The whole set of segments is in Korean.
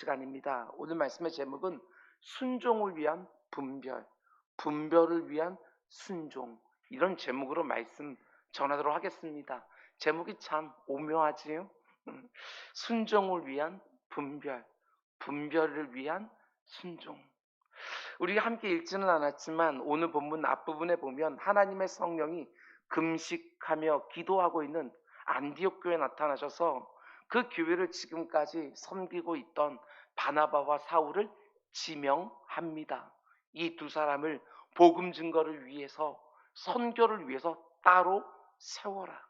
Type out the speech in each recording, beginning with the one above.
시간입니다. 오늘 말씀의 제목은 순종을 위한 분별, 분별을 위한 순종, 이런 제목으로 말씀 전하도록 하겠습니다. 제목이 참 오묘하지요? 순종을 위한 분별, 분별을 위한 순종. 우리가 함께 읽지는 않았지만 오늘 본문 앞부분에 보면 하나님의 성령이 금식하며 기도하고 있는 안디옥 교회에 나타나셔서 그 교회를 지금까지 섬기고 있던 바나바와 사울을 지명합니다. 이 두 사람을 복음 증거를 위해서, 선교를 위해서 따로 세워라.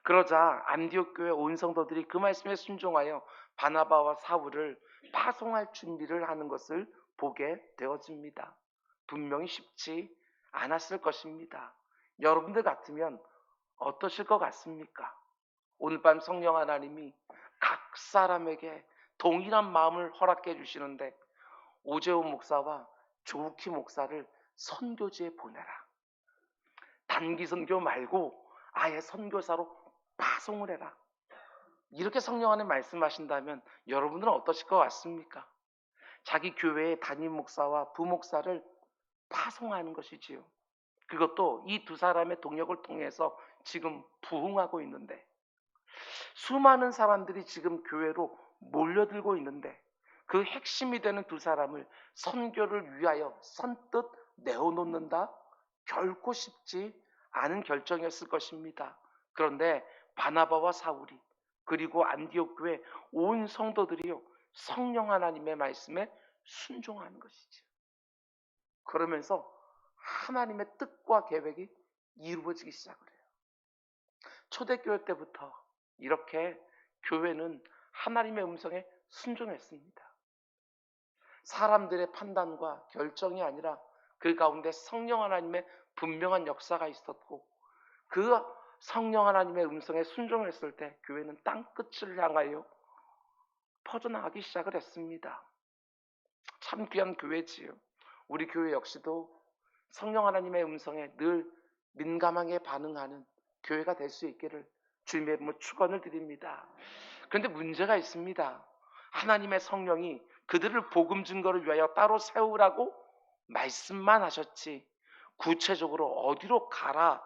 그러자 안디옥 교회 온 성도들이 그 말씀에 순종하여 바나바와 사울을 파송할 준비를 하는 것을 보게 되어집니다. 분명히 쉽지 않았을 것입니다. 여러분들 같으면 어떠실 것 같습니까? 오늘 밤 성령 하나님이 각 사람에게 동일한 마음을 허락해 주시는데, 오재호 목사와 조욱희 목사를 선교지에 보내라. 단기 선교 말고 아예 선교사로 파송을 해라. 이렇게 성령 안에 말씀하신다면 여러분들은 어떠실 것 같습니까? 자기 교회의 담임 목사와 부목사를 파송하는 것이지요. 그것도 이 두 사람의 동역을 통해서 지금 부흥하고 있는데, 수많은 사람들이 지금 교회로 몰려들고 있는데, 그 핵심이 되는 두 사람을 선교를 위하여 선뜻 내어놓는다? 결코 쉽지 않은 결정이었을 것입니다. 그런데 바나바와 사울이, 그리고 안디옥 교회 온 성도들이요, 성령 하나님의 말씀에 순종하는 것이죠. 그러면서 하나님의 뜻과 계획이 이루어지기 시작을 해요. 초대교회 때부터 이렇게 교회는 하나님의 음성에 순종했습니다. 사람들의 판단과 결정이 아니라 그 가운데 성령 하나님의 분명한 역사가 있었고, 그 성령 하나님의 음성에 순종했을 때 교회는 땅끝을 향하여 퍼져나가기 시작을 했습니다. 참 귀한 교회지요. 우리 교회 역시도 성령 하나님의 음성에 늘 민감하게 반응하는 교회가 될 수 있기를 주님의 이름으로 축원을 드립니다. 그런데 문제가 있습니다. 하나님의 성령이 그들을 복음 증거를 위하여 따로 세우라고 말씀만 하셨지, 구체적으로 어디로 가라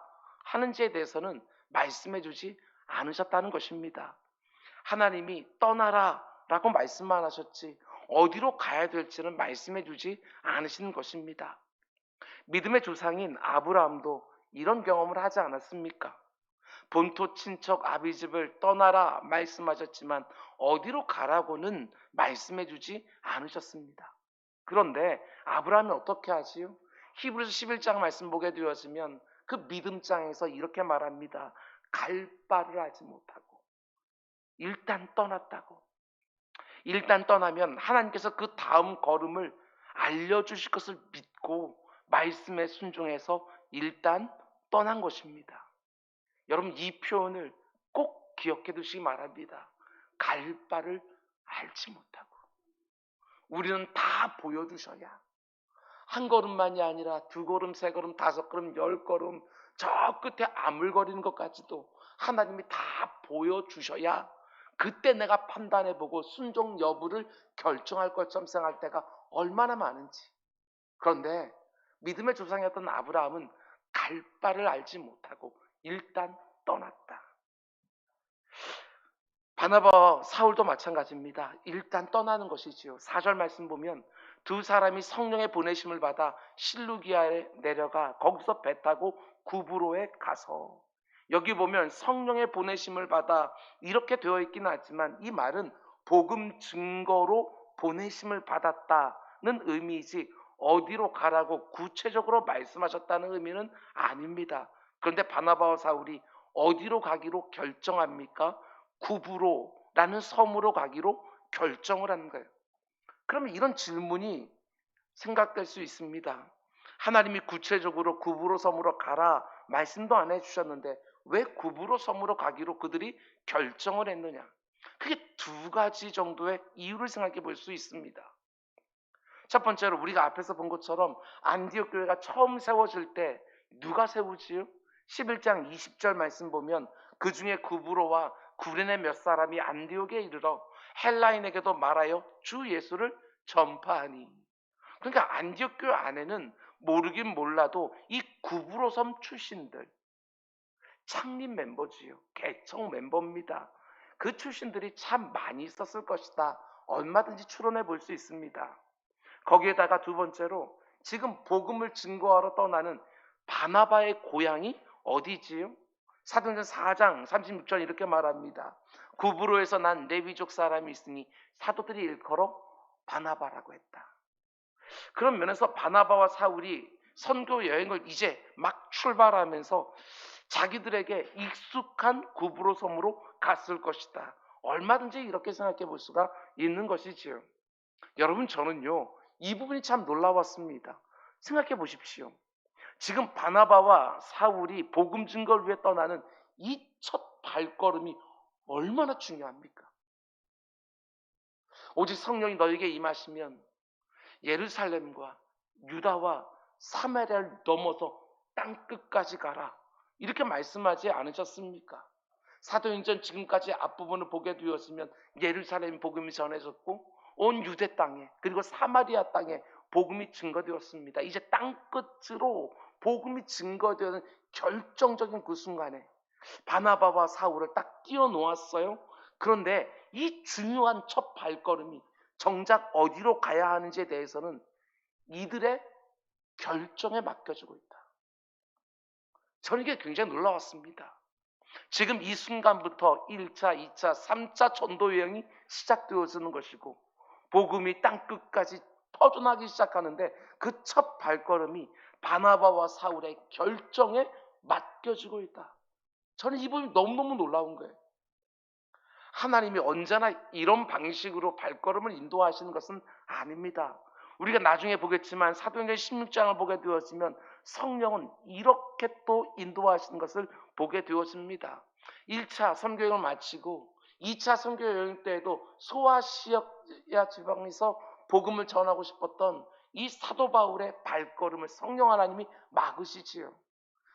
하는지에 대해서는 말씀해 주지 않으셨다는 것입니다. 하나님이 떠나라 라고 말씀만 하셨지 어디로 가야 될지는 말씀해 주지 않으시는 것입니다. 믿음의 조상인 아브라함도 이런 경험을 하지 않았습니까? 본토 친척 아비집을 떠나라 말씀하셨지만 어디로 가라고는 말씀해 주지 않으셨습니다. 그런데 아브라함이 어떻게 하지요? 히브리서 11장 말씀 보게 되어지면 그 믿음장에서 이렇게 말합니다. 갈 바를 알지 못하고 일단 떠났다고. 일단 떠나면 하나님께서 그 다음 걸음을 알려주실 것을 믿고 말씀에 순종해서 일단 떠난 것입니다. 여러분, 이 표현을 꼭 기억해 두시기 바랍니다. 갈 바를 알지 못하고. 우리는 다 보여주셔야, 한 걸음만이 아니라 두 걸음, 세 걸음, 다섯 걸음, 열 걸음, 저 끝에 아물거리는 것까지도 하나님이 다 보여주셔야 그때 내가 판단해보고 순종 여부를 결정할 것처럼 생각할 때가 얼마나 많은지. 그런데 믿음의 조상이었던 아브라함은 갈 바를 알지 못하고 일단 떠났다. 바나바와 사울도 마찬가지입니다. 일단 떠나는 것이지요. 4절 말씀 보면 두 사람이 성령의 보내심을 받아 실루기아에 내려가 거기서 배 타고 구브로에 가서, 여기 보면 성령의 보내심을 받아 이렇게 되어 있기는 하지만 이 말은 복음 증거로 보내심을 받았다는 의미이지 어디로 가라고 구체적으로 말씀하셨다는 의미는 아닙니다. 그런데 바나바와 사울이 어디로 가기로 결정합니까? 구브로라는 섬으로 가기로 결정을 하는 거예요. 그러면 이런 질문이 생각될 수 있습니다. 하나님이 구체적으로 구브로 섬으로 가라 말씀도 안 해주셨는데 왜 구브로 섬으로 가기로 그들이 결정을 했느냐? 그게 두 가지 정도의 이유를 생각해 볼 수 있습니다. 첫 번째로 우리가 앞에서 본 것처럼 안디옥 교회가 처음 세워질 때 누가 세우지요? 11장 20절 말씀 보면 그 중에 구브로와 구레네 몇 사람이 안디옥에 이르러 헬라인에게도 말하여 주 예수를 전파하니. 그러니까 안디옥 교회 안에는 모르긴 몰라도 이 구브로섬 출신들, 창립 멤버지요, 개척 멤버입니다. 그 출신들이 참 많이 있었을 것이다. 얼마든지 추론해 볼 수 있습니다. 거기에다가 두 번째로 지금 복음을 증거하러 떠나는 바나바의 고향이 어디지요? 사도행전 4장 36절 이렇게 말합니다. 구브로에서 난 레위족 사람이 있으니 사도들이 일컬어 바나바라고 했다. 그런 면에서 바나바와 사울이 선교 여행을 이제 막 출발하면서 자기들에게 익숙한 구브로 섬으로 갔을 것이다. 얼마든지 이렇게 생각해 볼 수가 있는 것이지요. 여러분, 저는요, 이 부분이 참 놀라웠습니다. 생각해 보십시오. 지금 바나바와 사울이 복음 증거를 위해 떠나는 이 첫 발걸음이 얼마나 중요합니까? 오직 성령이 너에게 임하시면 예루살렘과 유다와 사마리아를 넘어서 땅 끝까지 가라, 이렇게 말씀하지 않으셨습니까? 사도행전 지금까지 앞부분을 보게 되었으면 예루살렘 복음이 전해졌고 온 유대 땅에 그리고 사마리아 땅에 복음이 증거되었습니다. 이제 땅 끝으로 복음이 증거되는 결정적인 그 순간에 바나바와 사울을 딱 띄워 놓았어요. 그런데 이 중요한 첫 발걸음이 정작 어디로 가야 하는지에 대해서는 이들의 결정에 맡겨지고 있다. 저는 이게 굉장히 놀라웠습니다. 지금 이 순간부터 1차, 2차, 3차 전도 여행이 시작되어지는 것이고 복음이 땅끝까지 퍼져나기 시작하는데 그 첫 발걸음이 바나바와 사울의 결정에 맡겨지고 있다. 저는 이 부분이 너무너무 놀라운 거예요. 하나님이 언제나 이런 방식으로 발걸음을 인도하시는 것은 아닙니다. 우리가 나중에 보겠지만 사도행전 16장을 보게 되었으면 성령은 이렇게 또 인도하시는 것을 보게 되었습니다. 1차 선교여행을 마치고 2차 선교여행 때에도 소아시아 지방에서 복음을 전하고 싶었던 이 사도 바울의 발걸음을 성령 하나님이 막으시지요.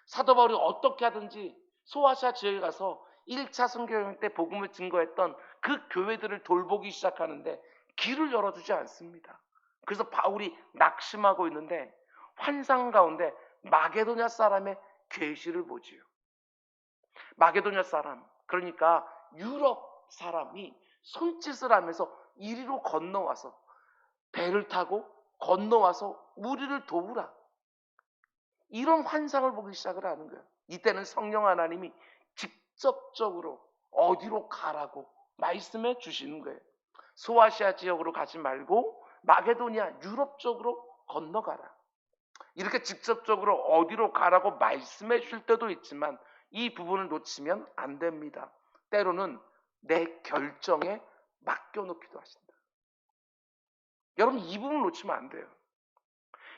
사도 바울이 어떻게 하든지 소아시아 지역에 가서 1차 선교여행 때 복음을 증거했던 그 교회들을 돌보기 시작하는데 길을 열어주지 않습니다. 그래서 바울이 낙심하고 있는데 환상 가운데 마게도냐 사람의 계시를 보지요. 마게도냐 사람, 그러니까 유럽 사람이 손짓을 하면서 이리로 건너와서 배를 타고 건너와서 우리를 도우라, 이런 환상을 보기 시작을 하는 거예요. 이때는 성령 하나님이 직접적으로 어디로 가라고 말씀해 주시는 거예요. 소아시아 지역으로 가지 말고 마게도니아 유럽 쪽으로 건너가라, 이렇게 직접적으로 어디로 가라고 말씀해 주실 때도 있지만 이 부분을 놓치면 안 됩니다. 때로는 내 결정에 맡겨놓기도 하신다. 여러분, 이 부분을 놓치면 안 돼요.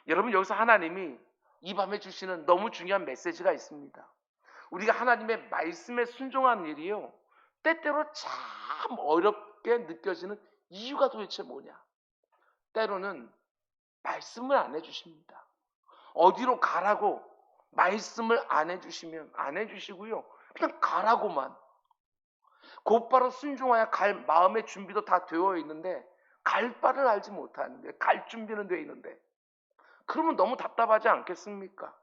여러분, 여기서 하나님이 이 밤에 주시는 너무 중요한 메시지가 있습니다. 우리가 하나님의 말씀에 순종하는 일이요, 때때로 참 어렵게 느껴지는 이유가 도대체 뭐냐? 때로는 말씀을 안 해주십니다. 어디로 가라고 말씀을 안 해주시면 안 해주시고요, 그냥 가라고만, 곧바로 순종하여 갈 마음의 준비도 다 되어 있는데 갈 바를 알지 못하는 거예요. 갈 준비는 되어 있는데. 그러면 너무 답답하지 않겠습니까?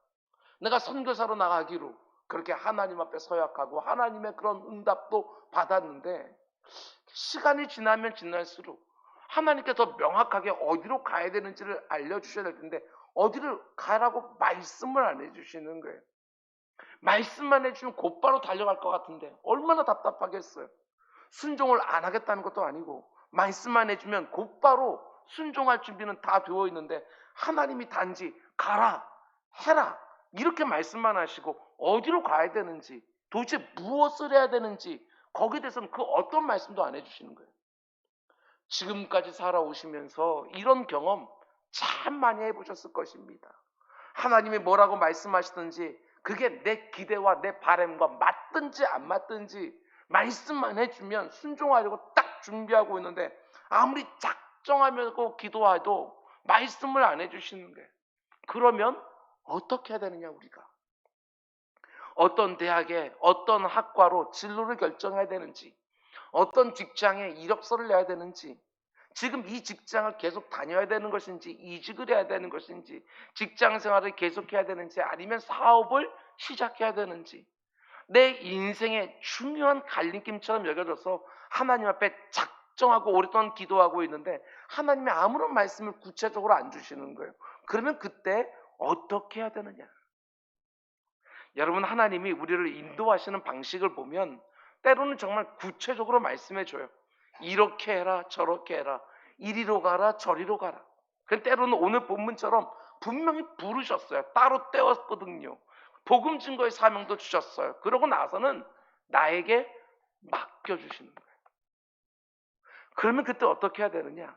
내가 선교사로 나가기로 그렇게 하나님 앞에 서약하고 하나님의 그런 응답도 받았는데 시간이 지나면 지날수록 하나님께 더 명확하게 어디로 가야 되는지를 알려주셔야 될 텐데 어디를 가라고 말씀을 안 해주시는 거예요. 말씀만 해주면 곧바로 달려갈 것 같은데 얼마나 답답하겠어요. 순종을 안 하겠다는 것도 아니고 말씀만 해주면 곧바로 순종할 준비는 다 되어 있는데 하나님이 단지 가라, 해라, 이렇게 말씀만 하시고 어디로 가야 되는지, 도대체 무엇을 해야 되는지 거기에 대해서는 그 어떤 말씀도 안 해주시는 거예요. 지금까지 살아오시면서 이런 경험 참 많이 해보셨을 것입니다. 하나님이 뭐라고 말씀하시든지 그게 내 기대와 내 바람과 맞든지 안 맞든지 말씀만 해주면 순종하려고 딱 준비하고 있는데 아무리 작정하면서 기도해도 말씀을 안 해주시는 거예요. 그러면 어떻게 해야 되느냐, 우리가 어떤 대학에 어떤 학과로 진로를 결정해야 되는지, 어떤 직장에 이력서를 내야 되는지, 지금 이 직장을 계속 다녀야 되는 것인지, 이직을 해야 되는 것인지, 직장 생활을 계속해야 되는지, 아니면 사업을 시작해야 되는지, 내 인생의 중요한 갈림길처럼 여겨져서 하나님 앞에 작정하고 오랫동안 기도하고 있는데 하나님이 아무런 말씀을 구체적으로 안 주시는 거예요. 그러면 그때 어떻게 해야 되느냐? 여러분, 하나님이 우리를 인도하시는 방식을 보면 때로는 정말 구체적으로 말씀해 줘요. 이렇게 해라, 저렇게 해라, 이리로 가라, 저리로 가라. 그 때로는 오늘 본문처럼 분명히 부르셨어요. 따로 떼었거든요. 복음 증거의 사명도 주셨어요. 그러고 나서는 나에게 맡겨주시는 거예요. 그러면 그때 어떻게 해야 되느냐?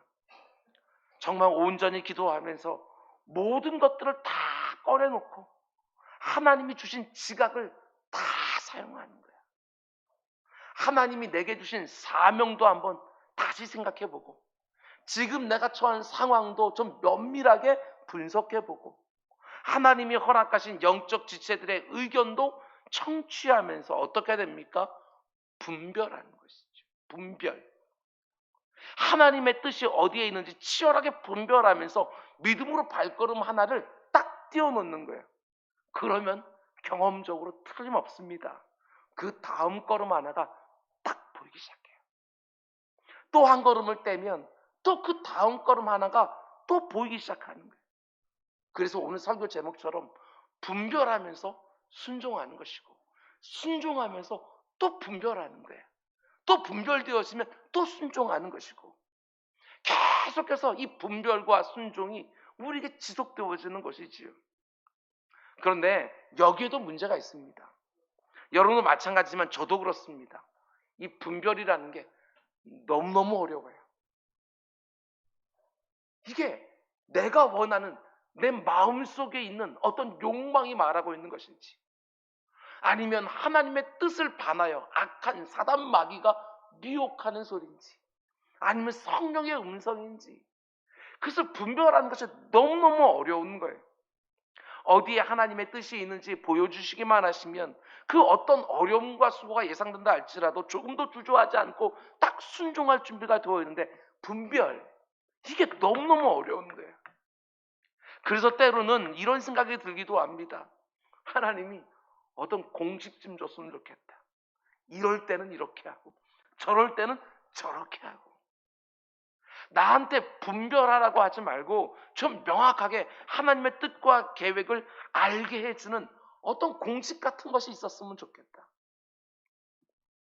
정말 온전히 기도하면서 모든 것들을 다 꺼내놓고 하나님이 주신 지각을 다 사용하는 거예요. 하나님이 내게 주신 사명도 한번 다시 생각해보고, 지금 내가 처한 상황도 좀 면밀하게 분석해보고, 하나님이 허락하신 영적 지체들의 의견도 청취하면서 어떻게 해야 됩니까? 분별하는 것이죠. 분별. 하나님의 뜻이 어디에 있는지 치열하게 분별하면서 믿음으로 발걸음 하나를 딱 띄워놓는 거예요. 그러면 경험적으로 틀림없습니다. 그 다음 걸음 하나가 딱 보이기 시작해요. 또 한 걸음을 떼면 또 그 다음 걸음 하나가 또 보이기 시작하는 거예요. 그래서 오늘 설교 제목처럼 분별하면서 순종하는 것이고, 순종하면서 또 분별하는 거예요. 또 분별되었으면 또 순종하는 것이고, 계속해서 이 분별과 순종이 우리에게 지속되어지는 것이지요. 그런데 여기에도 문제가 있습니다. 여러분도 마찬가지지만 저도 그렇습니다. 이 분별이라는 게 너무너무 어려워요. 이게 내가 원하는 내 마음속에 있는 어떤 욕망이 말하고 있는 것인지, 아니면 하나님의 뜻을 반하여 악한 사단 마귀가 미혹하는 소리인지, 아니면 성령의 음성인지, 그래서 분별하는 것이 너무너무 어려운 거예요. 어디에 하나님의 뜻이 있는지 보여주시기만 하시면 그 어떤 어려움과 수고가 예상된다 할지라도 조금도 주저하지 않고 딱 순종할 준비가 되어 있는데, 분별, 이게 너무너무 어려운 거예요. 그래서 때로는 이런 생각이 들기도 합니다. 하나님이 어떤 공식 좀 줬으면 좋겠다. 이럴 때는 이렇게 하고 저럴 때는 저렇게 하고, 나한테 분별하라고 하지 말고 좀 명확하게 하나님의 뜻과 계획을 알게 해주는 어떤 공식 같은 것이 있었으면 좋겠다.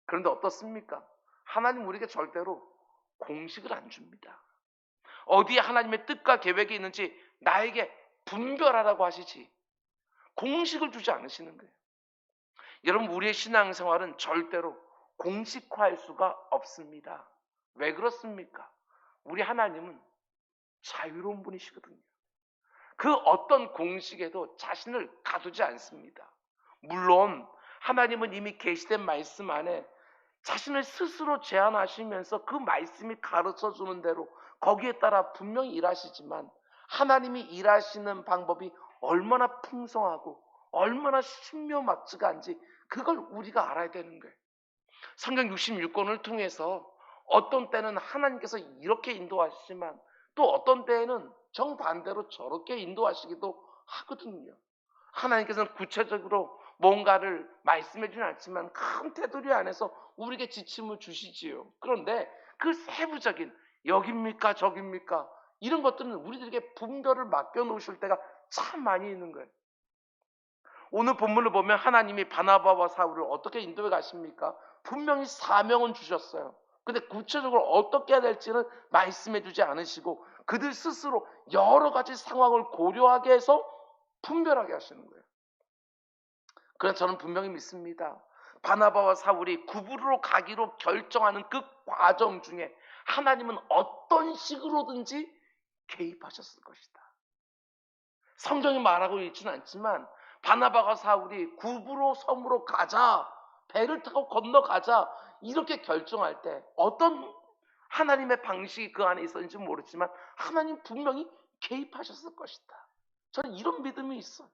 그런데 어떻습니까? 하나님 우리에게 절대로 공식을 안 줍니다. 어디에 하나님의 뜻과 계획이 있는지 나에게 분별하라고 하시지 공식을 주지 않으시는 거예요. 여러분, 우리의 신앙생활은 절대로 공식화할 수가 없습니다. 왜 그렇습니까? 우리 하나님은 자유로운 분이시거든요. 그 어떤 공식에도 자신을 가두지 않습니다. 물론 하나님은 이미 계시된 말씀 안에 자신을 스스로 제한하시면서 그 말씀이 가르쳐주는 대로 거기에 따라 분명히 일하시지만, 하나님이 일하시는 방법이 얼마나 풍성하고 얼마나 신묘막측한지 그걸 우리가 알아야 되는 거예요. 성경 66권을 통해서 어떤 때는 하나님께서 이렇게 인도하시지만 또 어떤 때에는 정반대로 저렇게 인도하시기도 하거든요. 하나님께서는 구체적으로 뭔가를 말씀해 주진 않지만 큰 테두리 안에서 우리에게 지침을 주시지요. 그런데 그 세부적인 여깁니까 저깁니까 이런 것들은 우리들에게 분별을 맡겨놓으실 때가 참 많이 있는 거예요. 오늘 본문을 보면 하나님이 바나바와 사울을 어떻게 인도해 가십니까? 분명히 사명은 주셨어요. 근데 구체적으로 어떻게 해야 될지는 말씀해 주지 않으시고 그들 스스로 여러 가지 상황을 고려하게 해서 분별하게 하시는 거예요. 그래서 저는 분명히 믿습니다. 바나바와 사울이 구부로 가기로 결정하는 그 과정 중에 하나님은 어떤 식으로든지 개입하셨을 것이다. 성경이 말하고 있지는 않지만 바나바와 사울이 구브로 섬으로 가자, 배를 타고 건너가자 이렇게 결정할 때 어떤 하나님의 방식이 그 안에 있었는지 모르지만 하나님 분명히 개입하셨을 것이다. 저는 이런 믿음이 있어요.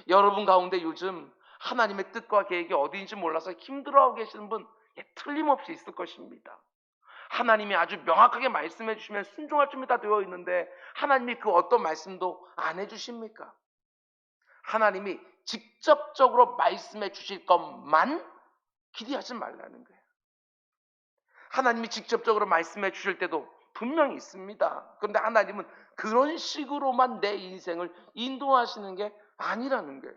여러분 가운데 요즘 하나님의 뜻과 계획이 어디인지 몰라서 힘들어하고 계시는 분 틀림없이 있을 것입니다. 하나님이 아주 명확하게 말씀해 주시면 순종할 준비 다 되어 있는데 하나님이 그 어떤 말씀도 안 해주십니까? 하나님이 직접적으로 말씀해 주실 것만 기대하지 말라는 거예요. 하나님이 직접적으로 말씀해 주실 때도 분명히 있습니다. 그런데 하나님은 그런 식으로만 내 인생을 인도하시는 게 아니라는 거예요.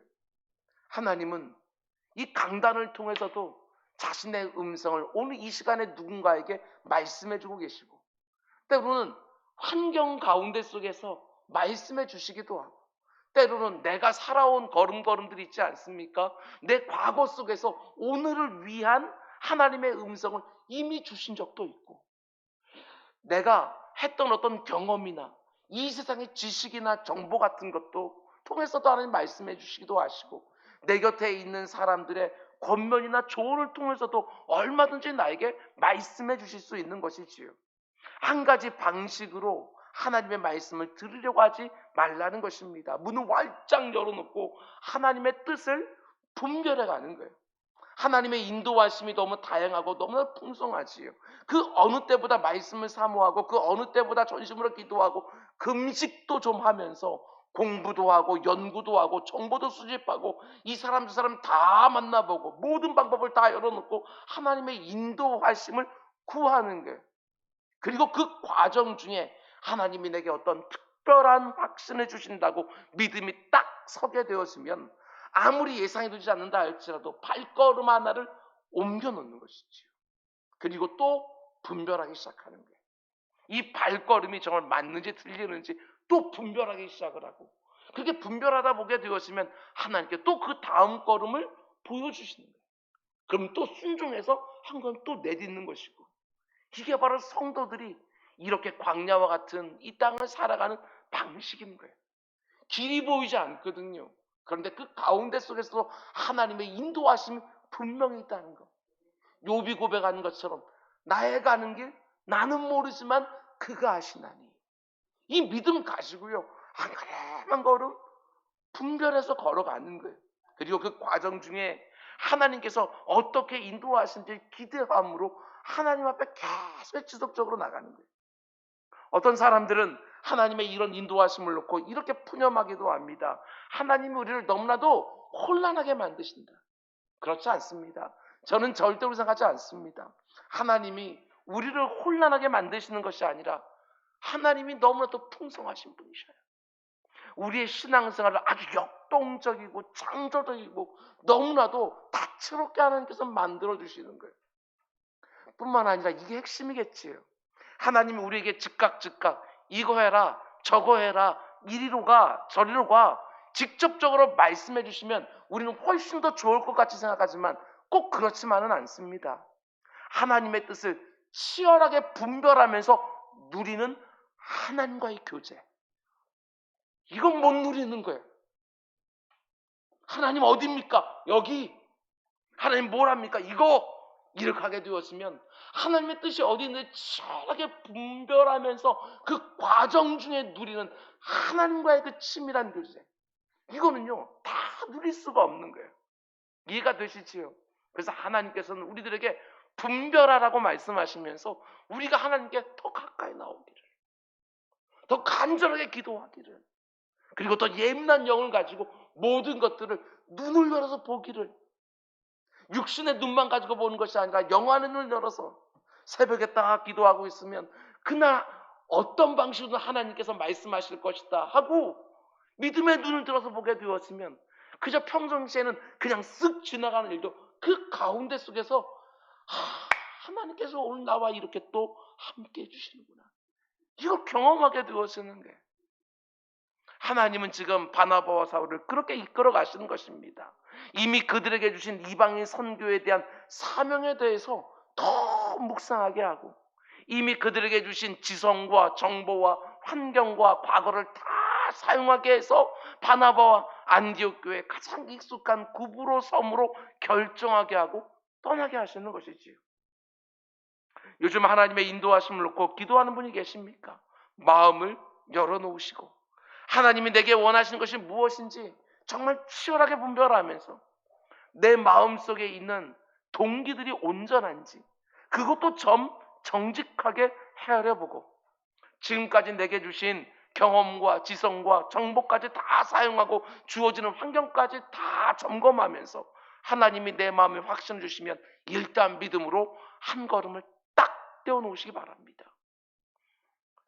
하나님은 이 강단을 통해서도 자신의 음성을 오늘 이 시간에 누군가에게 말씀해 주고 계시고, 때로는 환경 가운데 속에서 말씀해 주시기도 하고, 때로는 내가 살아온 걸음걸음들이 있지 않습니까? 내 과거 속에서 오늘을 위한 하나님의 음성을 이미 주신 적도 있고, 내가 했던 어떤 경험이나 이 세상의 지식이나 정보 같은 것도 통해서도 하나님 말씀해 주시기도 하시고, 내 곁에 있는 사람들의 권면이나 조언을 통해서도 얼마든지 나에게 말씀해 주실 수 있는 것이지요. 한 가지 방식으로 하나님의 말씀을 들으려고 하지 말라는 것입니다. 문을 활짝 열어놓고 하나님의 뜻을 분별해 가는 거예요. 하나님의 인도하심이 너무 다양하고 너무나 풍성하지요. 그 어느 때보다 말씀을 사모하고 그 어느 때보다 전심으로 기도하고 금식도 좀 하면서 공부도 하고 연구도 하고 정보도 수집하고 이 사람 저 사람 다 만나보고 모든 방법을 다 열어놓고 하나님의 인도하심을 구하는 거예요. 그리고 그 과정 중에 하나님이 내게 어떤 특별한 확신을 주신다고 믿음이 딱 서게 되었으면 아무리 예상이 되지 않는다 할지라도 발걸음 하나를 옮겨놓는 것이지요. 그리고 또 분별하기 시작하는 거예요. 이 발걸음이 정말 맞는지 틀리는지 또 분별하기 시작을 하고, 그렇게 분별하다 보게 되었으면 하나님께 또 그 다음 걸음을 보여주시는 거예요. 그럼 또 순종해서 한 건 또 내딛는 것이고, 이게 바로 성도들이 이렇게 광야와 같은 이 땅을 살아가는 방식인 거예요. 길이 보이지 않거든요. 그런데 그 가운데 속에서도 하나님의 인도하심이 분명히 있다는 것. 욥이 고백하는 것처럼 나의 가는 길 나는 모르지만 그가 아시나니. 이 믿음 가지고요, 한 걸음 한 걸음 분별해서 걸어가는 거예요. 그리고 그 과정 중에 하나님께서 어떻게 인도하신지 기대함으로 하나님 앞에 계속 지속적으로 나가는 거예요. 어떤 사람들은 하나님의 이런 인도하심을 놓고 이렇게 푸념하기도 합니다. 하나님이 우리를 너무나도 혼란하게 만드신다. 그렇지 않습니다. 저는 절대로 생각하지 않습니다. 하나님이 우리를 혼란하게 만드시는 것이 아니라 하나님이 너무나도 풍성하신 분이셔요. 우리의 신앙생활을 아주 역동적이고 창조적이고 너무나도 다채롭게 하나님께서 만들어주시는 거예요. 뿐만 아니라 이게 핵심이겠지요. 하나님이 우리에게 즉각 이거 해라 저거 해라 이리로 가 저리로 가 직접적으로 말씀해 주시면 우리는 훨씬 더 좋을 것 같이 생각하지만 꼭 그렇지만은 않습니다. 하나님의 뜻을 치열하게 분별하면서 누리는 하나님과의 교제, 이건 못 누리는 거예요. 하나님 어디입니까? 여기. 하나님 뭘 합니까? 이거. 이렇게 하게 되었으면 하나님의 뜻이 어디 있는지 치열하게 분별하면서 그 과정 중에 누리는 하나님과의 그 친밀한 교제, 이거는요 다 누릴 수가 없는 거예요. 이해가 되시지요? 그래서 하나님께서는 우리들에게 분별하라고 말씀하시면서 우리가 하나님께 더 가까이 나오기를, 더 간절하게 기도하기를, 그리고 더 예민한 영을 가지고 모든 것들을 눈을 열어서 보기를, 육신의 눈만 가지고 보는 것이 아니라 영안의 눈을 열어서 새벽에 딱 기도하고 있으면 그날 어떤 방식으로 하나님께서 말씀하실 것이다 하고 믿음의 눈을 들어서 보게 되었으면 그저 평상시에는 그냥 쓱 지나가는 일도 그 가운데 속에서 하나님께서 오늘 나와 이렇게 또 함께 해주시는구나, 이걸 경험하게 되었는 거예요. 하나님은 지금 바나바와 사울을 그렇게 이끌어 가시는 것입니다. 이미 그들에게 주신 이방인 선교에 대한 사명에 대해서 더 묵상하게 하고, 이미 그들에게 주신 지성과 정보와 환경과 과거를 다 사용하게 해서 바나바와 안디옥 교회에 가장 익숙한 구브로 섬으로 결정하게 하고 떠나게 하시는 것이지요. 요즘 하나님의 인도하심을 놓고 기도하는 분이 계십니까? 마음을 열어놓으시고 하나님이 내게 원하시는 것이 무엇인지 정말 치열하게 분별하면서 내 마음속에 있는 동기들이 온전한지 그것도 정직하게 헤아려보고 지금까지 내게 주신 경험과 지성과 정보까지 다 사용하고 주어지는 환경까지 다 점검하면서 하나님이 내 마음에 확신을 주시면 일단 믿음으로 한 걸음을 딱 떼어놓으시기 바랍니다.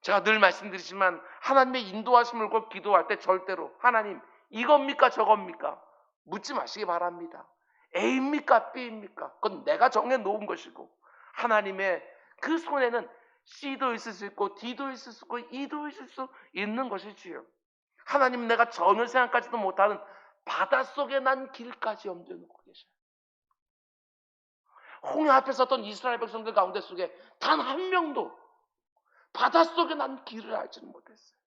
제가 늘 말씀드리지만 하나님의 인도하심을 걸 기도할 때 절대로 하나님 이겁니까 저겁니까 묻지 마시기 바랍니다. A입니까 B입니까? 그건 내가 정해놓은 것이고 하나님의 그 손에는 C도 있을 수 있고 D도 있을 수 있고 E도 있을 수 있는 것이지요. 하나님 내가 전혀 생각하지도 못하는 바닷속에 난 길까지 염두에 놓고 계셔요. 홍해 앞에 섰던 이스라엘 백성들 가운데 속에 단 한 명도 바닷속에 난 길을 알지는 못했어요.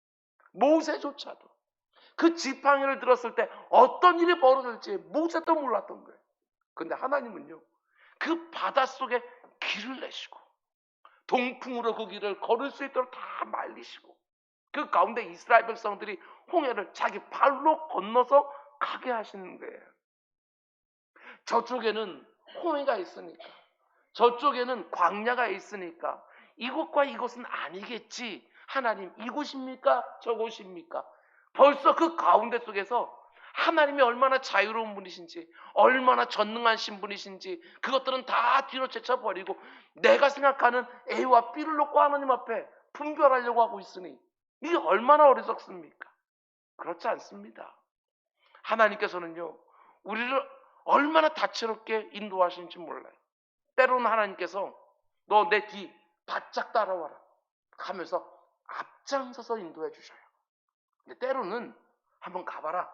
모세조차도 그 지팡이를 들었을 때 어떤 일이 벌어질지 모세도 몰랐던 거예요. 그런데 하나님은요 그 바닷속에 길을 내시고 동풍으로 그 길을 걸을 수 있도록 다 말리시고 그 가운데 이스라엘 백성들이 홍해를 자기 발로 건너서 가게 하시는 거예요. 저쪽에는 홍해가 있으니까 저쪽에는 광야가 있으니까 이곳과 이곳은 아니겠지. 하나님 이곳입니까 저곳입니까? 벌써 그 가운데 속에서 하나님이 얼마나 자유로운 분이신지 얼마나 전능하신 분이신지 그것들은 다 뒤로 제쳐버리고 내가 생각하는 A와 B를 놓고 하나님 앞에 분별하려고 하고 있으니 이게 얼마나 어리석습니까? 그렇지 않습니다. 하나님께서는요 우리를 얼마나 다채롭게 인도하시는지 몰라요. 때로는 하나님께서 너 내 뒤 바짝 따라와라 하면서 앞장서서 인도해 주셔요. 근데 때로는 한번 가봐라.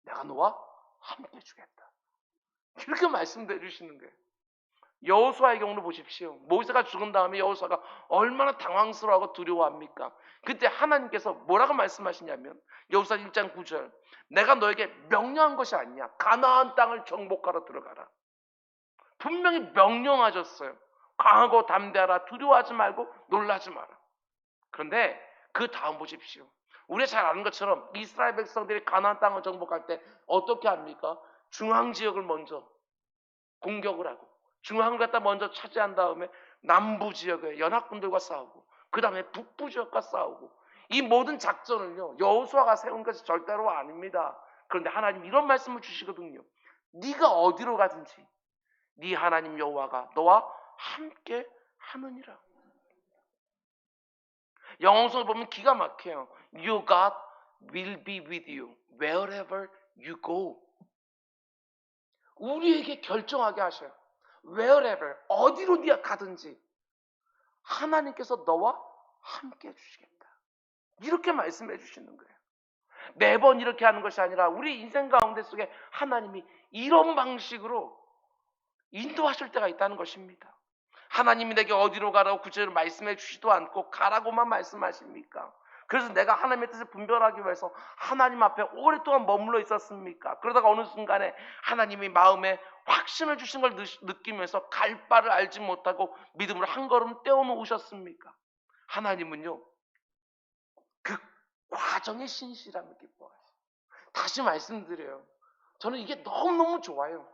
내가 너와 함께 주겠다. 이렇게 말씀해 주시는 거예요. 여호수아의 경우를 보십시오. 모세가 죽은 다음에 여호수아가 얼마나 당황스러워하고 두려워합니까? 그때 하나님께서 뭐라고 말씀하시냐면 여호수아 1장 9절 내가 너에게 명령한 것이 아니냐. 가나안 땅을 정복하러 들어가라. 분명히 명령하셨어요. 강하고 담대하라. 두려워하지 말고 놀라지 마라. 그런데 그 다음 보십시오. 우리가 잘 아는 것처럼 이스라엘 백성들이 가나안 땅을 정복할 때 어떻게 합니까? 중앙 지역을 먼저 공격을 하고 중앙을 갖다 먼저 차지한 다음에 남부 지역의 연합군들과 싸우고 그 다음에 북부 지역과 싸우고 이 모든 작전을요 여호수아가 세운 것이 절대로 아닙니다. 그런데 하나님 이런 말씀을 주시거든요. 네가 어디로 가든지 네 하나님 여호와가 너와 함께 하느니라. 영어성을 보면 기가 막혀요. Your God will be with you wherever you go. 우리에게 결정하게 하셔요. Wherever 어디로 네가 가든지 하나님께서 너와 함께 해주시겠다. 이렇게 말씀해 주시는 거예요. 매번 이렇게 하는 것이 아니라 우리 인생 가운데 속에 하나님이 이런 방식으로 인도하실 때가 있다는 것입니다. 하나님이 내게 어디로 가라고 구체적으로 말씀해 주시도 않고 가라고만 말씀하십니까? 그래서 내가 하나님의 뜻을 분별하기 위해서 하나님 앞에 오랫동안 머물러 있었습니까? 그러다가 어느 순간에 하나님이 마음에 확신을 주신 걸 느끼면서 갈 바를 알지 못하고 믿음으로 한 걸음 떼어놓으셨습니까? 하나님은요 그 과정의 신실함을 기뻐하세요. 다시 말씀드려요. 저는 이게 너무너무 좋아요.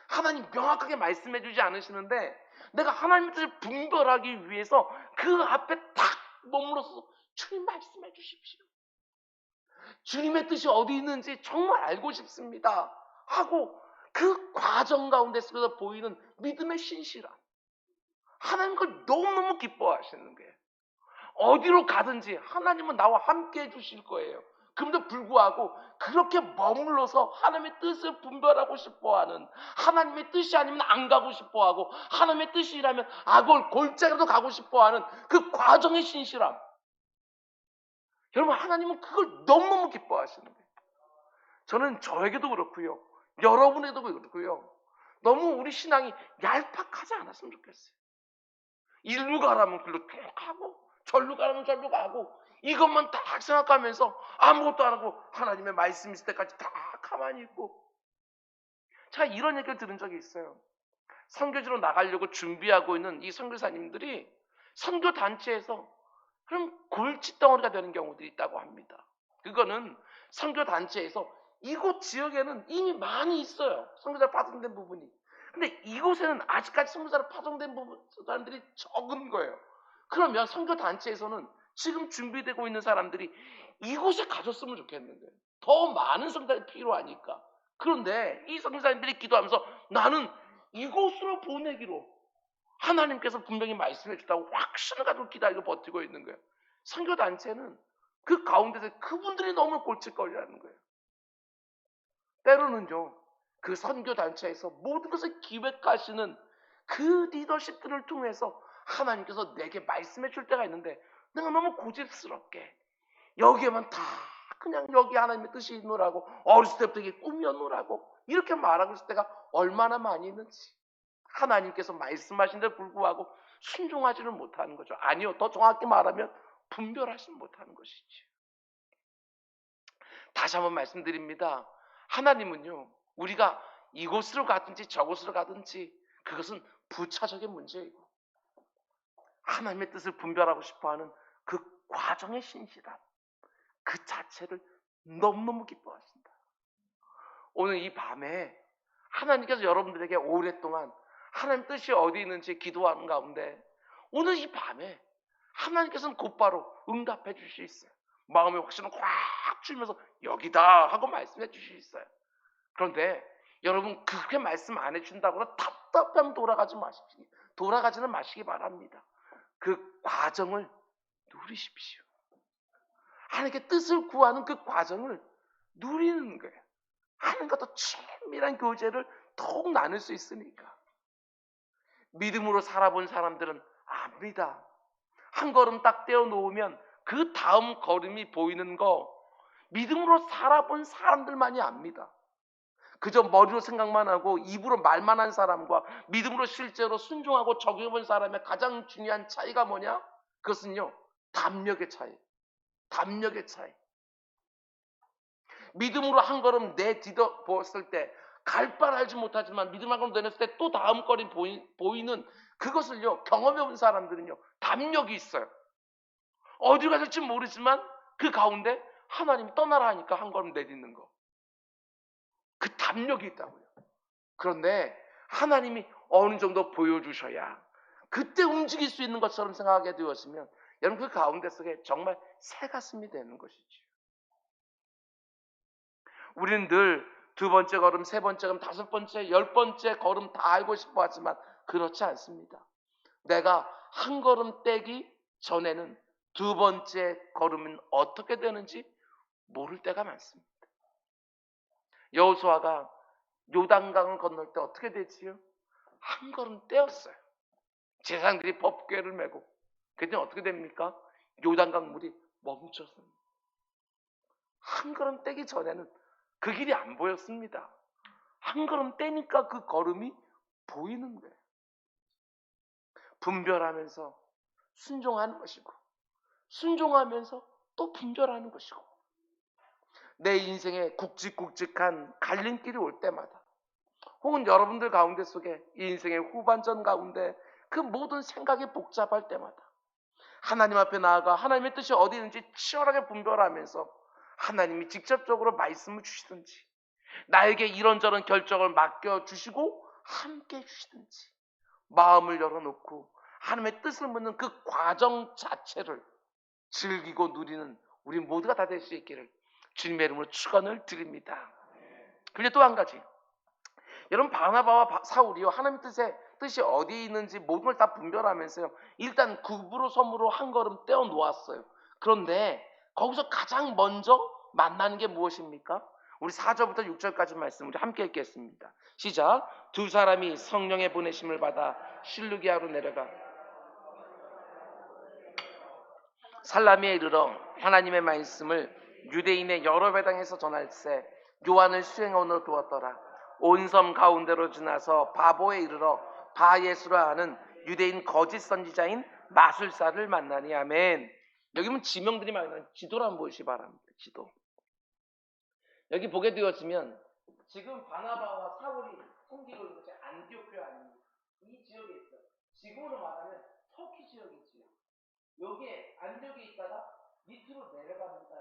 하나님 명확하게 말씀해 주지 않으시는데 내가 하나님의 뜻을 분별하기 위해서 그 앞에 딱 머물러서 주님 말씀해 주십시오. 주님의 뜻이 어디 있는지 정말 알고 싶습니다. 하고 그 과정 가운데 속에서 보이는 믿음의 신실함. 하나님 그걸 너무너무 기뻐하시는 거예요. 어디로 가든지 하나님은 나와 함께 해주실 거예요. 그럼에도 불구하고 그렇게 머물러서 하나님의 뜻을 분별하고 싶어하는 하나님의 뜻이 아니면 안 가고 싶어하고 하나님의 뜻이라면 악을 골짜기로 가고 싶어하는 그 과정의 신실함. 여러분 하나님은 그걸 너무너무 기뻐하시는 거예요. 저는 저에게도 그렇고요. 여러분에게도 그렇고요. 너무 우리 신앙이 얄팍하지 않았으면 좋겠어요. 일로 가라면 글로 쭉 가고 절로 가라면 절로 가고 이것만 딱 생각하면서 아무것도 안 하고 하나님의 말씀 있을 때까지 다 가만히 있고. 제가 이런 얘기를 들은 적이 있어요. 선교지로 나가려고 준비하고 있는 이 선교사님들이 선교단체에서 그럼 골칫덩어리가 되는 경우들이 있다고 합니다. 그거는 선교단체에서 이곳 지역에는 이미 많이 있어요. 선교사로 파송된 부분이. 근데 이곳에는 아직까지 선교사로 파송된 사람들이 적은 거예요. 그러면 선교단체에서는 지금 준비되고 있는 사람들이 이곳에 가졌으면 좋겠는 거예요. 더 많은 선교사들이 필요하니까. 그런데 이 선교사님들이 기도하면서 나는 이곳으로 보내기로 하나님께서 분명히 말씀해 주다고 확신을 가지고 기다리고 버티고 있는 거예요. 선교단체는 그 가운데서 그분들이 너무 골칫거리라는 거예요. 때로는요, 그 선교단체에서 모든 것을 기획하시는 그 리더십들을 통해서 하나님께서 내게 말씀해 줄 때가 있는데 내가 너무 고집스럽게 여기에만 다 그냥 여기 하나님의 뜻이 있노라고 어렸을 때부터 이게 꿈이었노라고 이렇게 말하고 있을 때가 얼마나 많이 있는지 하나님께서 말씀하신 데 불구하고 순종하지를 못하는 거죠. 아니요, 더 정확히 말하면 분별하지 못하는 것이지. 다시 한번 말씀드립니다. 하나님은요, 우리가 이곳으로 가든지 저곳으로 가든지 그것은 부차적인 문제이고 하나님의 뜻을 분별하고 싶어하는 그 과정의 신실함 그 자체를 너무너무 기뻐하신다. 오늘 이 밤에 하나님께서 여러분들에게 오랫동안 하나님 뜻이 어디 있는지 기도하는 가운데 오늘 이 밤에 하나님께서는 곧바로 응답해 주실 수 있어요. 마음의 확신을 확 주면서 여기다 하고 말씀해 주실 수 있어요. 그런데 여러분 그렇게 말씀 안 해준다고 답답하면 돌아가지는 마시기 바랍니다. 그 과정을 누리십시오. 하나님께 뜻을 구하는 그 과정을 누리는 거예요. 하나님과 더 친밀한 교제를 더욱 나눌 수 있으니까. 믿음으로 살아본 사람들은 압니다. 한 걸음 딱 떼어 놓으면 그 다음 걸음이 보이는 거 믿음으로 살아본 사람들만이 압니다. 그저 머리로 생각만 하고 입으로 말만 한 사람과 믿음으로 실제로 순종하고 적용해본 사람의 가장 중요한 차이가 뭐냐? 그것은요, 담력의 차이. 담력의 차이. 믿음으로 한 걸음 내디뎌 보았을 때 갈 바를 알지 못하지만 믿음 한 걸음 내렸을 때 또 다음 걸음 보이는 그것을요, 경험해본 사람들은요, 담력이 있어요. 어디로 가야 될지 모르지만 그 가운데 하나님이 떠나라 하니까 한 걸음 내딛는 거. 그 담력이 있다고요. 그런데 하나님이 어느 정도 보여주셔야 그때 움직일 수 있는 것처럼 생각하게 되었으면 여러분 그 가운데 속에 정말 새 가슴이 되는 것이죠. 우리는 늘 두 번째 걸음, 세 번째 걸음, 다섯 번째, 열 번째 걸음 다 알고 싶어 하지만 그렇지 않습니다. 내가 한 걸음 떼기 전에는 두 번째 걸음은 어떻게 되는지 모를 때가 많습니다. 여호수아가 요단강을 건널 때 어떻게 되지요? 한 걸음 떼었어요. 제사장들이 법궤를 메고 그때 어떻게 됩니까? 요단강 물이 멈췄습니다. 한 걸음 떼기 전에는 그 길이 안 보였습니다. 한 걸음 떼니까 그 걸음이 보이는 거예요. 분별하면서 순종하는 것이고 순종하면서 또 분별하는 것이고 내 인생에 굵직굵직한 갈림길이 올 때마다 혹은 여러분들 가운데 속에 이 인생의 후반전 가운데 그 모든 생각이 복잡할 때마다 하나님 앞에 나아가 하나님의 뜻이 어디 있는지 치열하게 분별하면서 하나님이 직접적으로 말씀을 주시든지 나에게 이런저런 결정을 맡겨주시고 함께 해주시든지 마음을 열어놓고 하나님의 뜻을 묻는 그 과정 자체를 즐기고 누리는 우리 모두가 다 될 수 있기를 주님의 이름으로 축원을 드립니다. 그리고 또 한 가지 여러분 바나바와 사울이요 하나님의 뜻이 어디에 있는지 모든 걸 다 분별하면서요 일단 급으로 섬으로 한 걸음 떼어 놓았어요. 그런데 거기서 가장 먼저 만나는 게 무엇입니까? 우리 4절부터 6절까지 말씀 우리 함께 읽겠습니다. 시작. 두 사람이 성령의 보내심을 받아 실루기아로 내려가 살라미에 이르러 하나님의 말씀을 유대인의 여러 회당에서 전할세 요한을 수행원으로 두었더라. 온 섬 가운데로 지나서 바보에 이르러 바예수라 하는 유대인 거짓 선지자인 마술사를 만나니 아멘. 여기 보면 지명들이 많이 나와요. 지도를 한번 보시기 바랍니다. 지도. 여기 보게 되었으면 지금 바나바와 사울이 섬기고 있는 것이 안디오크 아닙니다. 이 지역에 있어요. 지금으로 말하면 터키 지역이지요. 여기에 안디오크에 있다가 밑으로 내려갑니다.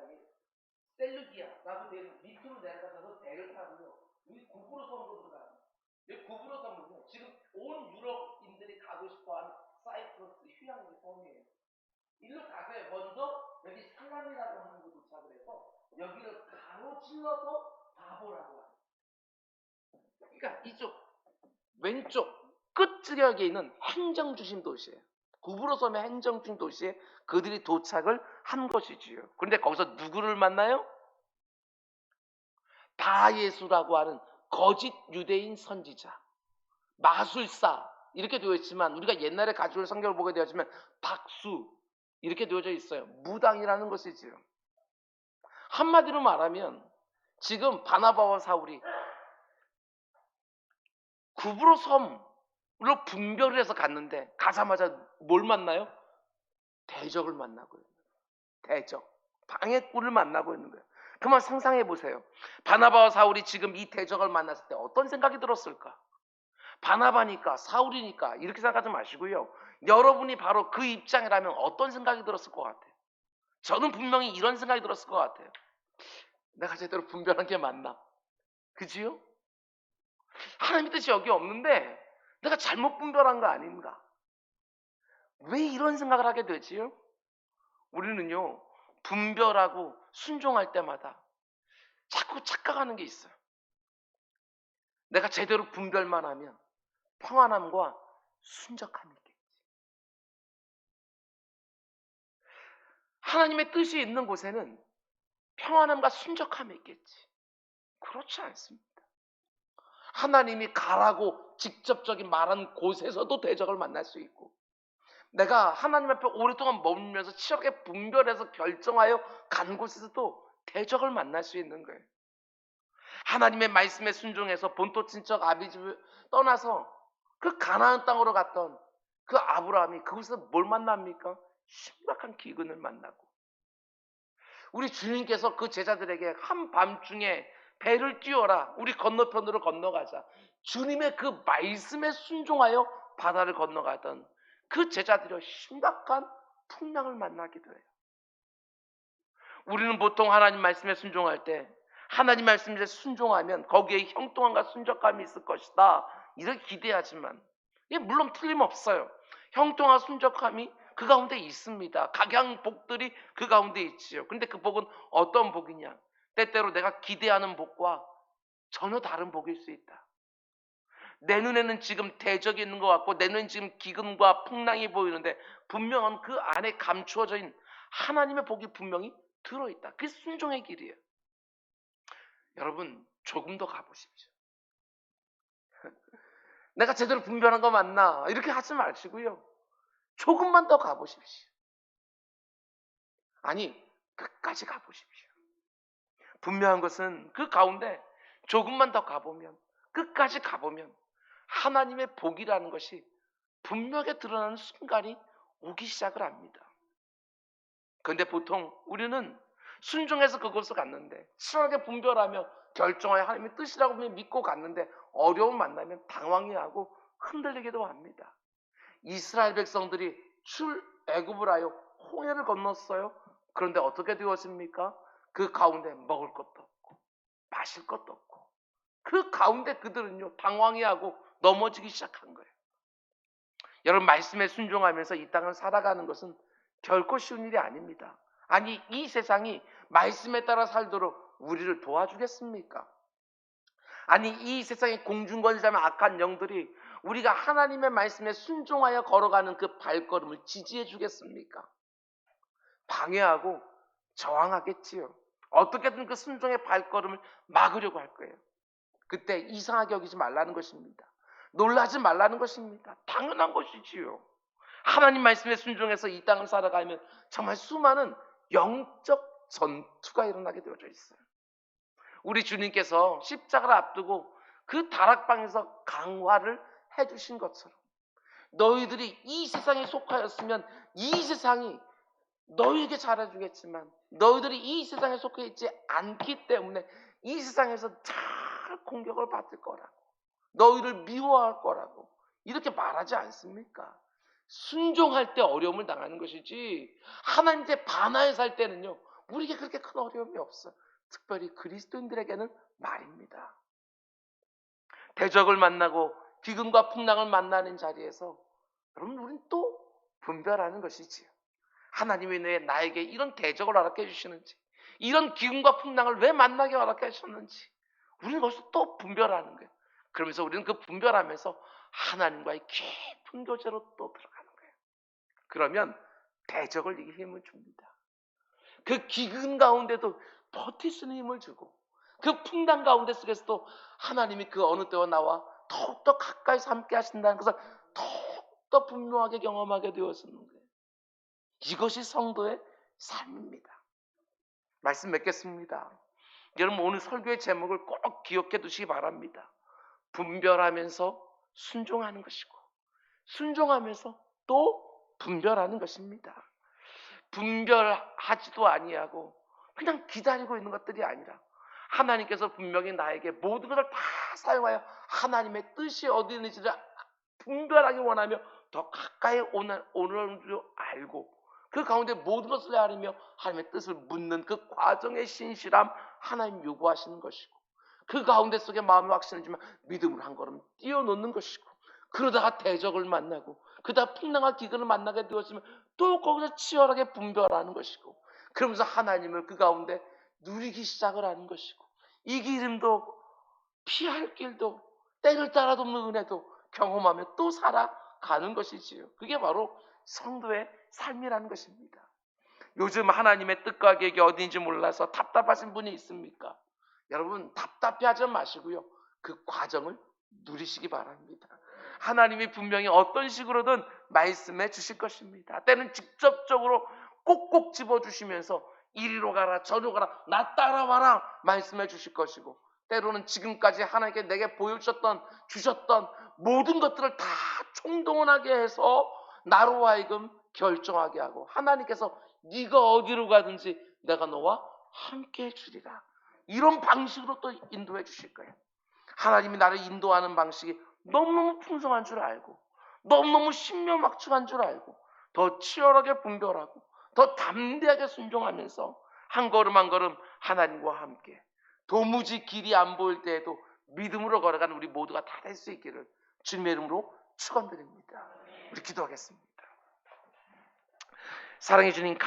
셀루기아라고 되는 밑으로 내려가서 배를 타고요. 이 구브로 섬으로 들어가요. 이 구브로 섬은요. 지금 온 유럽인들이 가고 싶어하는 사이프러스 휴양지 섬이에요. 일로 가서요. 먼저 여기 살람이라고 하는 곳 도착을 해서 여기를 가로질러서 바보라고 하요. 그러니까 이쪽 왼쪽 끝지역에 있는 행정중심 도시예요. 구브로 섬의 행정중심 도시에 그들이 도착을 한 것이지요. 그런데 거기서 누구를 만나요? 바예수라고 하는 거짓 유대인 선지자, 마술사 이렇게 되어 있지만 우리가 옛날에 가지고 성경을 보게 되었지만 박수 이렇게 되어져 있어요. 무당이라는 것이지요. 한마디로 말하면 지금 바나바와 사울이 구브로 섬으로 분별을 해서 갔는데 가자마자 뭘 만나요? 대적을 만나고 있는 거예요. 대적, 방해꾼을 만나고 있는 거예요. 그만 상상해 보세요. 바나바와 사울이 지금 이 대적을 만났을 때 어떤 생각이 들었을까? 바나바니까 사울이니까 이렇게 생각하지 마시고요. 여러분이 바로 그 입장이라면 어떤 생각이 들었을 것 같아요? 저는 분명히 이런 생각이 들었을 것 같아요. 내가 제대로 분별한 게 맞나? 그지요? 하나님의 뜻이 여기 없는데 내가 잘못 분별한 거 아닌가? 왜 이런 생각을 하게 되지요? 우리는요, 분별하고 순종할 때마다 자꾸 착각하는 게 있어요. 내가 제대로 분별만 하면 평안함과 순적함이 있겠지. 하나님의 뜻이 있는 곳에는 평안함과 순적함이 있겠지. 그렇지 않습니다. 하나님이 가라고 직접적인 말한 곳에서도 대적을 만날 수 있고, 내가 하나님 앞에 오랫동안 머물면서 치열하게 분별해서 결정하여 간 곳에서도 대적을 만날 수 있는 거예요. 하나님의 말씀에 순종해서 본토 친척 아비집을 떠나서 그 가나안 땅으로 갔던 그 아브라함이 그곳에서 뭘 만납니까? 심각한 기근을 만나고, 우리 주님께서 그 제자들에게 한밤중에 배를 띄워라, 우리 건너편으로 건너가자, 주님의 그 말씀에 순종하여 바다를 건너가던 그 제자들이 심각한 풍랑을 만나기도 해요. 우리는 보통 하나님 말씀에 순종할 때 하나님 말씀에 순종하면 거기에 형통함과 순적함이 있을 것이다 이렇게 기대하지만, 이게 물론 틀림없어요. 형통함과 순적함이 그 가운데 있습니다. 각양복들이 그 가운데 있지요. 근데 그 복은 어떤 복이냐? 때때로 내가 기대하는 복과 전혀 다른 복일 수 있다. 내 눈에는 지금 대적이 있는 것 같고 내 눈에는 지금 기근과 풍랑이 보이는데 분명한 그 안에 감추어져 있는 하나님의 복이 분명히 들어있다. 그게 순종의 길이에요. 여러분, 조금 더 가보십시오. 내가 제대로 분별한 거 맞나? 이렇게 하지 마시고요. 조금만 더 가보십시오. 아니, 끝까지 가보십시오. 분명한 것은 그 가운데 조금만 더 가보면, 끝까지 가보면 하나님의 복이라는 것이 분명하게 드러나는 순간이 오기 시작을 합니다. 그런데 보통 우리는 순종해서 그곳을 갔는데, 치열하게 분별하며 결정하여 하나님의 뜻이라고 믿고 갔는데 어려움 만나면 당황해하고 흔들리기도 합니다. 이스라엘 백성들이 출애굽을 하여 홍해를 건넜어요. 그런데 어떻게 되었습니까? 그 가운데 먹을 것도 없고 마실 것도 없고 그 가운데 그들은요 당황해하고 넘어지기 시작한 거예요. 여러분, 말씀에 순종하면서 이 땅을 살아가는 것은 결코 쉬운 일이 아닙니다. 아니, 이 세상이 말씀에 따라 살도록 우리를 도와주겠습니까? 아니, 이 세상의 공중권세자며 악한 영들이 우리가 하나님의 말씀에 순종하여 걸어가는 그 발걸음을 지지해 주겠습니까? 방해하고 저항하겠지요. 어떻게든 그 순종의 발걸음을 막으려고 할 거예요. 그때 이상하게 여기지 말라는 것입니다. 놀라지 말라는 것입니다. 당연한 것이지요. 하나님 말씀에 순종해서 이 땅을 살아가면 정말 수많은 영적 전투가 일어나게 되어져 있어요. 우리 주님께서 십자가를 앞두고 그 다락방에서 강화를 해주신 것처럼 너희들이 이 세상에 속하였으면 이 세상이 너희에게 잘해주겠지만 너희들이 이 세상에 속해 있지 않기 때문에 이 세상에서 잘 공격을 받을 거라고, 너희를 미워할 거라고 이렇게 말하지 않습니까? 순종할 때 어려움을 당하는 것이지 하나님께 반하여 살 때는요 우리에게 그렇게 큰 어려움이 없어요. 특별히 그리스도인들에게는 말입니다. 대적을 만나고 기근과 풍랑을 만나는 자리에서 여러분 우리는 또 분별하는 것이지요. 하나님이 왜 나에게 이런 대적을 허락해 주시는지, 이런 기근과 풍랑을 왜 만나게 허락해 주셨는지 우리는 거기서 또 분별하는 거예요. 그러면서 우리는 그 분별하면서 하나님과의 깊은 교제로 또 들어가는 거예요. 그러면 대적을 이길 힘을 줍니다. 그 기근 가운데도 버틸 수 있는 힘을 주고, 그 풍랑 가운데 속에서도 하나님이 그 어느 때와 나와 더욱더 가까이서 함께 하신다는 것을 더욱더 분명하게 경험하게 되었는 거예요. 이것이 성도의 삶입니다. 말씀 맺겠습니다. 여러분 오늘 설교의 제목을 꼭 기억해 두시기 바랍니다. 분별하면서 순종하는 것이고, 순종하면서 또 분별하는 것입니다. 분별하지도 아니하고 그냥 기다리고 있는 것들이 아니라 하나님께서 분명히 나에게 모든 것을 다 사용하여 하나님의 뜻이 어디 있는지를 분별하기 원하며 더 가까이 오는 줄 알고, 그 가운데 모든 것을 헤아리며 하나님의 뜻을 묻는 그 과정의 신실함 하나님 요구하시는 것이고, 그 가운데 속에 마음의 확신을 주면 믿음으로 한 걸음 뛰어놓는 것이고, 그러다가 대적을 만나고 그러다 풍랑과 기근을 만나게 되었으면 또 거기서 치열하게 분별하는 것이고, 그러면서 하나님을 그 가운데 누리기 시작을 하는 것이고, 이기림도 피할 길도 때를 따라 돕는 은혜도 경험하며 또 살아가는 것이지요. 그게 바로 성도의 삶이라는 것입니다. 요즘 하나님의 뜻과 계획이 어디인지 몰라서 답답하신 분이 있습니까? 여러분 답답해하지 마시고요, 그 과정을 누리시기 바랍니다. 하나님이 분명히 어떤 식으로든 말씀해 주실 것입니다. 때는 직접적으로 꼭꼭 집어주시면서 이리로 가라 저리로 가라 나 따라와라 말씀해 주실 것이고, 때로는 지금까지 하나님께 내게 주셨던 모든 것들을 다 총동원하게 해서 나로 하여금 결정하게 하고, 하나님께서 네가 어디로 가든지 내가 너와 함께 해주리라, 이런 방식으로 또 인도해 주실 거예요. 하나님이 나를 인도하는 방식이 너무너무 풍성한 줄 알고, 너무너무 신묘막중한 줄 알고, 더 치열하게 분별하고 더 담대하게 순종하면서 한 걸음 한 걸음 하나님과 함께 도무지 길이 안 보일 때에도 믿음으로 걸어가는 우리 모두가 다 될 수 있기를 주님의 이름으로 축원드립니다. 우리 기도하겠습니다. 사랑해 주님